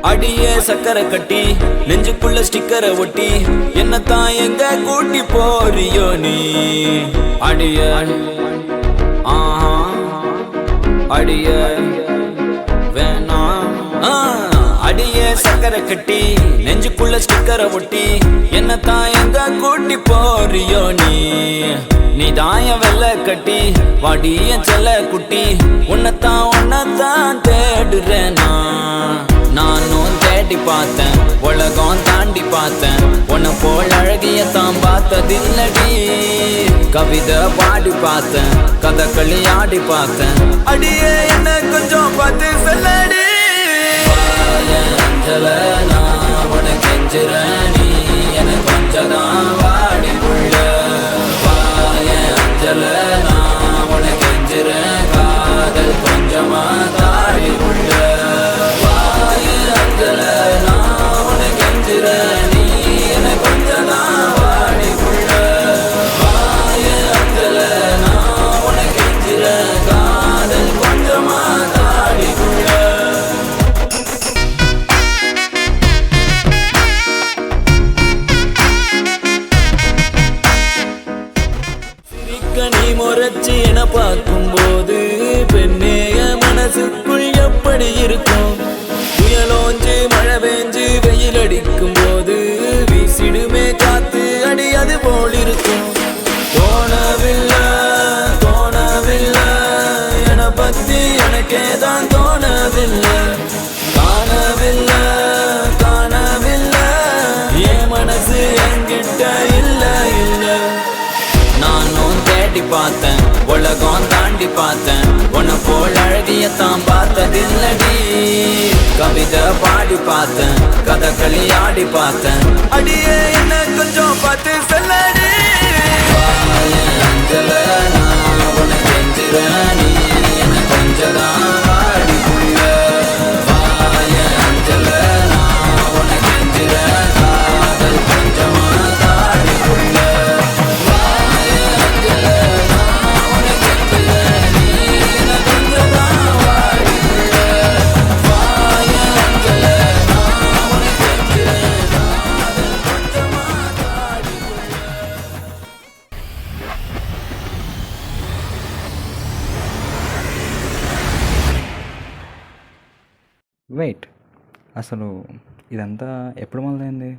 அடியே சக்கரை கட்டி நெஞ்சுக்குள்ள ஸ்டிக்கரை ஒட்டி என்னத்தான் எங்க கூட்டி போறியோ நீ அடிய அடிய வேணாம் அடியே சக்கரை கட்டி நெஞ்சுக்குள்ள ஸ்டிக்கரை ஒட்டி என்னத்தான் எங்க கூட்டி போறியோ நீ தாய வெள்ள கட்டி வாடிய செல்ல குட்டி உன்னத்தான் தேடுறேன் நானும் தேடி பார்த்தேன் உலகம் தாண்டி பார்த்தேன் உன்னை போல் அழகியத்தான் பார்த்ததில்லடி கவிதை பாடி பார்த்தேன் கதகளி ஆடி பார்த்தேன் அடியே என்ன கொஞ்சம் பார்த்து சொல்லடி அஞ்சல நான் உனக்கு கெஞ்சுறேன் நீ எனக்கு கொஞ்சம் தான் வாடி உள்ள அஞ்சல நான் உனக்கு கெஞ்சுறேன் காதல் கொஞ்சமா தாடி உள்ள அஞ்சல நான் உனக்கு கெஞ்சுறேன் நீ எனக்கு கொஞ்சம் தான் வாடி உள்ள அஞ்சல நான் உனக்கு கெஞ்சுறேன் காதல் கொஞ்சமா தாடி உள்ள நீ முறைச்சி என பார்க்கும்போது பெண்ணேய மனசுக்குள் எப்படி இருக்கும் புயலோஞ்சு மழை பெஞ்சு வெயில் அடிக்கும் போது வீசிடுமே காத்து அடி அது போல் இருக்கும் தோணவில்லை தோணவில்லை என பத்தி எனக்கே தான் தோணவில்லை காணவில்லை காணவில்லை என் மனசு என்கிட்ட இல்லை இல்லை நானும் தேடி பார்த்தேன் உலகம் தாண்டி பார்த்தேன் உன்னை போல் அழகியத்தான் பார்த்ததில்லடி கவிதை பாடி பார்த்தேன் கதகளி ஆடி பார்த்தேன் அடியே என்ன கொஞ்சம் பார்த்து சொல்லடி அஞ்சல நான் உனக்கு கெஞ்சுறேன் நீ என்ன கொஞ்சம் தான் வாடி உள்ள அஞ்சல நான் உனக்கு கெஞ்சுறேன் காதல் கொஞ்சமா தாடி உள்ள వెయిట్, అసలు ఇదంతా ఎప్పుడు మొదలైంది?